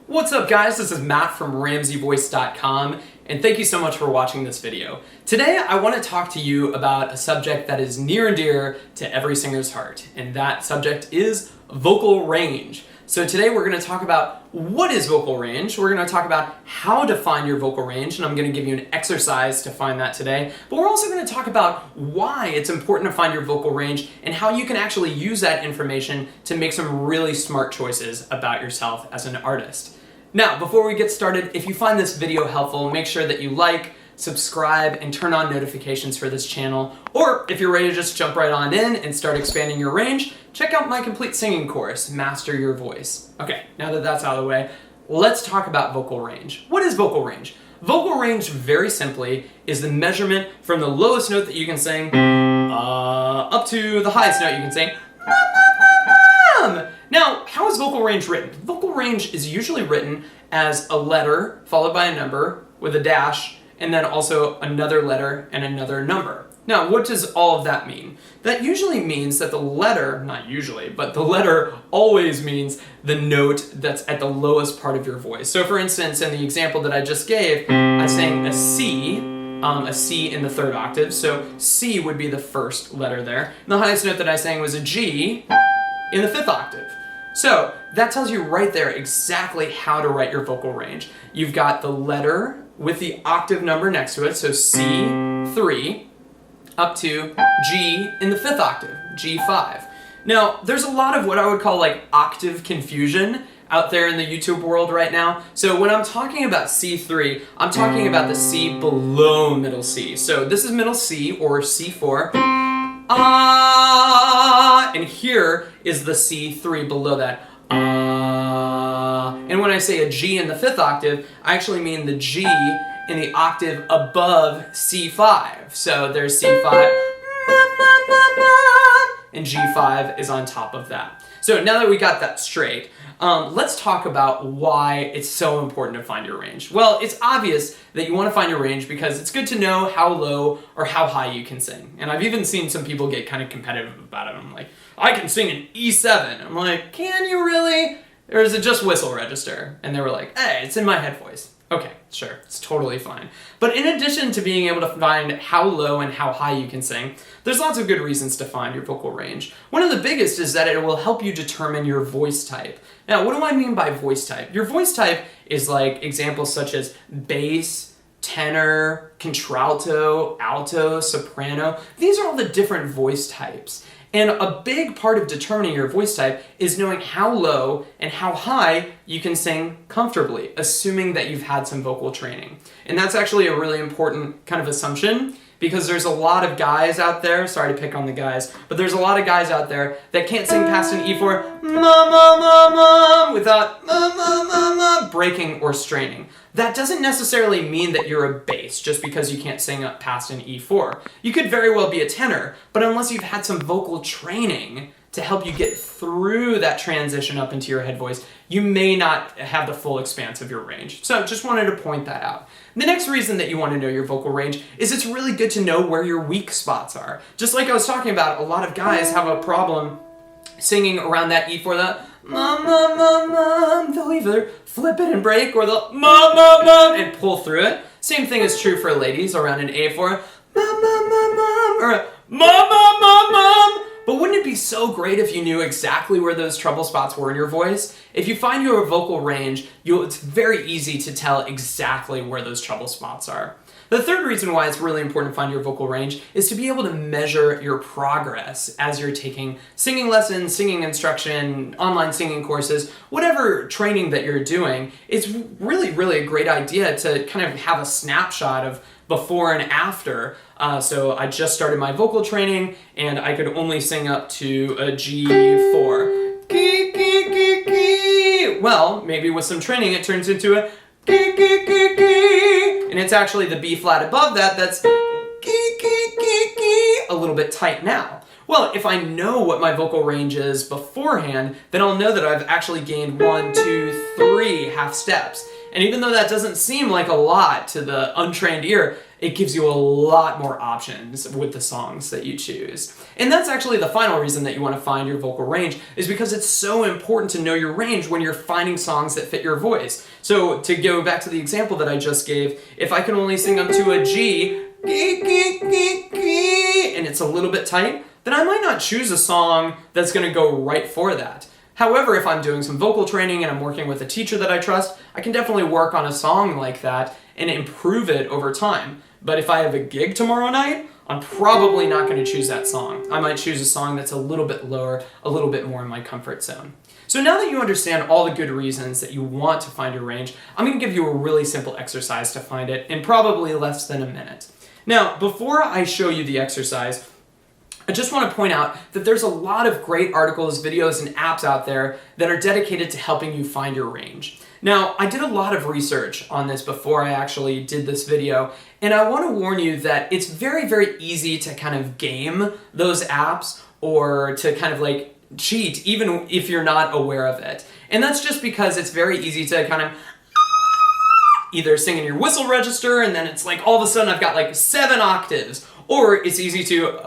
What's up guys, this is Matt from RamseyVoice.com and thank you so much for watching this video. Today I want to talk to you about a subject that is near and dear to every singer's heart, and that subject is vocal range. So today we're going to talk about what is vocal range, we're going to talk about how to find your vocal range, and I'm going to give you an exercise to find that today, but we're also going to talk about why it's important to find your vocal range and how you can actually use that information to make some really smart choices about yourself as an artist. Now, before we get started, if you find this video helpful, make sure that you like, subscribe, and turn on notifications for this channel. Or if you're ready to just jump right on in and start expanding your range, check out my complete singing course, Master Your Voice. Okay, now that that's out of the way, let's talk about vocal range. What is vocal range? Vocal range, very simply, is the measurement from the lowest note that you can sing up to the highest note you can sing. Now, how is vocal range written? Vocal range is usually written as a letter followed by a number with a dash, and then also another letter and another number. Now, what does all of that mean? That usually means that the letter, not usually, but the letter always means the note that's at the lowest part of your voice. So for instance, in the example that I just gave, I sang a C in the third octave, so C would be the first letter there. And the highest note that I sang was a G in the fifth octave. So that tells you right there exactly how to write your vocal range. You've got the letter with the octave number next to it, so C3, up to G in the fifth octave, G5. Now, there's a lot of what I would call like octave confusion out there in the YouTube world right now. So when I'm talking about C3, I'm talking about the C below middle C. So this is middle C or C4. And here is the C3 below that. And when I say a G in the fifth octave, I actually mean the G in the octave above C5. So there's C5, and G5 is on top of that. So now that we got that straight, let's talk about why it's so important to find your range. Well, it's obvious that you want to find your range because it's good to know how low or how high you can sing. And I've even seen some people get kind of competitive about it. I'm like, I can sing an E7. I'm like, can you really? Or is it just whistle register? And they were like, hey, it's in my head voice. Okay, sure, it's totally fine. But in addition to being able to find how low and how high you can sing, there's lots of good reasons to find your vocal range. One of the biggest is that it will help you determine your voice type. Now, what do I mean by voice type? Your voice type is like examples such as bass, tenor, contralto, alto, soprano. These are all the different voice types. And a big part of determining your voice type is knowing how low and how high you can sing comfortably, assuming that you've had some vocal training. And that's actually a really important kind of assumption because there's a lot of guys out there, sorry to pick on the guys, but there's a lot of guys out there that can't sing past an E4 without breaking or straining. That doesn't necessarily mean that you're a bass just because you can't sing up past an E4. You could very well be a tenor, but unless you've had some vocal training to help you get through that transition up into your head voice, you may not have the full expanse of your range. So just wanted to point that out. The next reason that you want to know your vocal range is it's really good to know where your weak spots are. Just like I was talking about, a lot of guys have a problem singing around that E4, the they'll either flip it and break or they'll and pull through it. Same thing is true for ladies around an A4, or a But wouldn't it be so great if you knew exactly where those trouble spots were in your voice? If you find your vocal range, it's very easy to tell exactly where those trouble spots are. The third reason why it's really important to find your vocal range is to be able to measure your progress as you're taking singing lessons, singing instruction, online singing courses, whatever training that you're doing. It's really, really a great idea to kind of have a snapshot of before and after. So I just started my vocal training and I could only sing up to a G4. Well, maybe with some training it turns into a and it's actually the B flat above that that's a little bit tight now. Well, if I know what my vocal range is beforehand, then I'll know that I've actually gained 1, 2, 3 half steps. And even though that doesn't seem like a lot to the untrained ear, it gives you a lot more options with the songs that you choose. And that's actually the final reason that you want to find your vocal range, is because it's so important to know your range when you're finding songs that fit your voice. So to go back to the example that I just gave, if I can only sing onto a G, and it's a little bit tight, then I might not choose a song that's going to go right for that. However, if I'm doing some vocal training and I'm working with a teacher that I trust, I can definitely work on a song like that and improve it over time. But if I have a gig tomorrow night, I'm probably not going to choose that song. I might choose a song that's a little bit lower, a little bit more in my comfort zone. So now that you understand all the good reasons that you want to find your range, I'm going to give you a really simple exercise to find it in probably less than a minute. Now, before I show you the exercise, I just want to point out that there's a lot of great articles, videos, and apps out there that are dedicated to helping you find your range. Now, I did a lot of research on this before I actually did this video, and I want to warn you that it's very, very easy to kind of game those apps or to kind of like cheat, even if you're not aware of it. And that's just because it's very easy to kind of either sing in your whistle register and then it's like all of a sudden I've got like 7 octaves, or it's easy to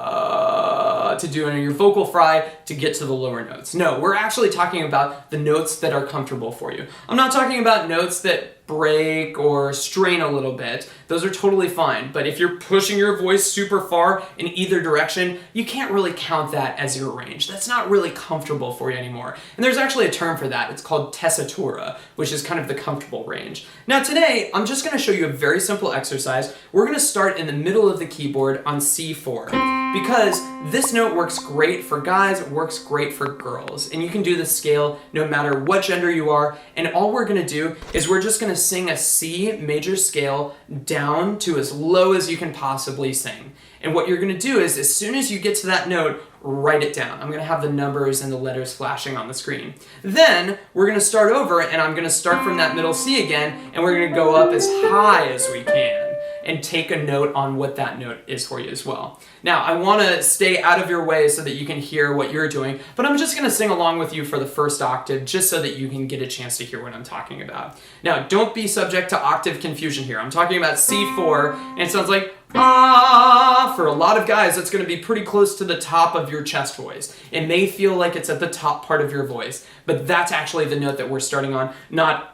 do it in your vocal fry to get to the lower notes. No, we're actually talking about the notes that are comfortable for you. I'm not talking about notes that break or strain a little bit. Those are totally fine. But if you're pushing your voice super far in either direction, you can't really count that as your range. That's not really comfortable for you anymore. And there's actually a term for that. It's called tessitura, which is kind of the comfortable range. Now today, I'm just going to show you a very simple exercise. We're going to start in the middle of the keyboard on C4, because this note works great for guys, it works great for girls. And you can do this scale no matter what gender you are. And all we're going to do is we're just going to sing a C major scale down to as low as you can possibly sing. And what you're going to do is, as soon as you get to that note, write it down. I'm going to have the numbers and the letters flashing on the screen. Then we're going to start over, and I'm going to start from that middle C again, and we're going to go up as high as we can and take a note on what that note is for you as well. Now, I want to stay out of your way so that you can hear what you're doing, but I'm just going to sing along with you for the first octave just so that you can get a chance to hear what I'm talking about. Now, don't be subject to octave confusion here. I'm talking about C4, and it sounds like ah. For a lot of guys, it's going to be pretty close to the top of your chest voice. It may feel like it's at the top part of your voice, but that's actually the note that we're starting on, not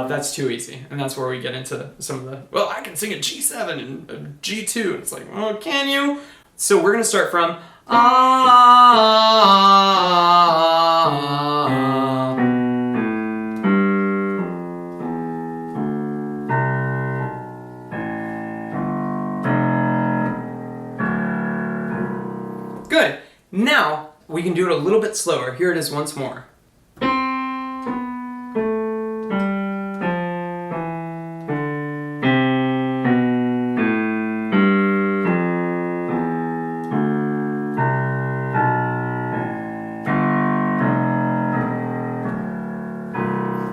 that's too easy. And that's where we get into some of the, well, I can sing a G7 and a G2. It's like, well, can you? So we're going to start from Good. Now we can do it a little bit slower. Here it is once more.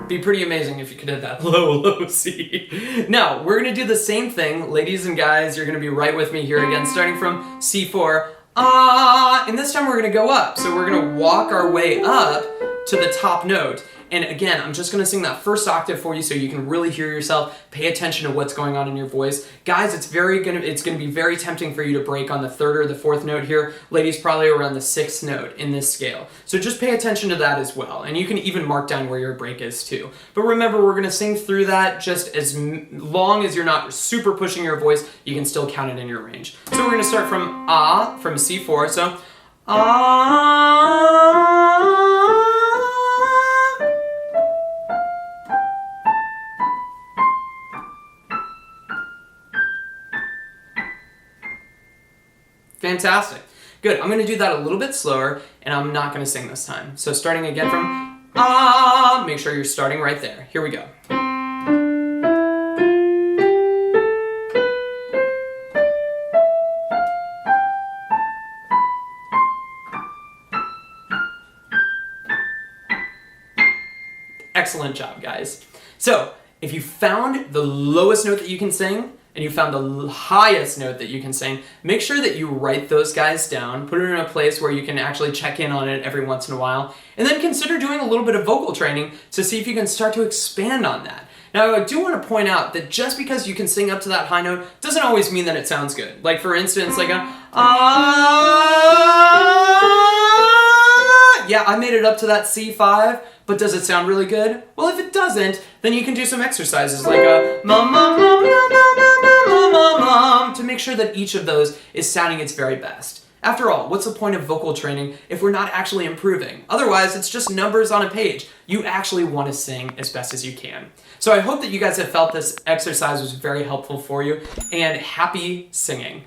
Be pretty amazing if you could hit that low C. Now, we're going to do the same thing. Ladies and guys, you're going to be right with me here again, starting from C4. And this time we're going to go up. So we're going to walk our way up to the top note. And again, I'm just going to sing that first octave for you so you can really hear yourself, pay attention to what's going on in your voice. Guys, it's going to be very tempting for you to break on the 3rd or the 4th note here. Ladies, probably around the 6th note in this scale. So just pay attention to that as well. And you can even mark down where your break is too. But remember, we're going to sing through that just as long as you're not super pushing your voice, you can still count it in your range. So we're going to start from from C4. So Fantastic. Good. I'm going to do that a little bit slower, and I'm not going to sing this time. So starting again from make sure you're starting right there. Here we go. Excellent job, guys. So if you found the lowest note that you can sing, and you found the highest note that you can sing, make sure that you write those guys down, put it in a place where you can actually check in on it every once in a while, and then consider doing a little bit of vocal training to see if you can start to expand on that. Now, I do want to point out that just because you can sing up to that high note doesn't always mean that it sounds good. Like, for instance, like a yeah, I made it up to that C5, but does it sound really good? Well, if it doesn't, then you can do some exercises like a to make sure that each of those is sounding its very best. After all, what's the point of vocal training if we're not actually improving? Otherwise, it's just numbers on a page. You actually want to sing as best as you can. So I hope that you guys have felt this exercise was very helpful for you, and happy singing.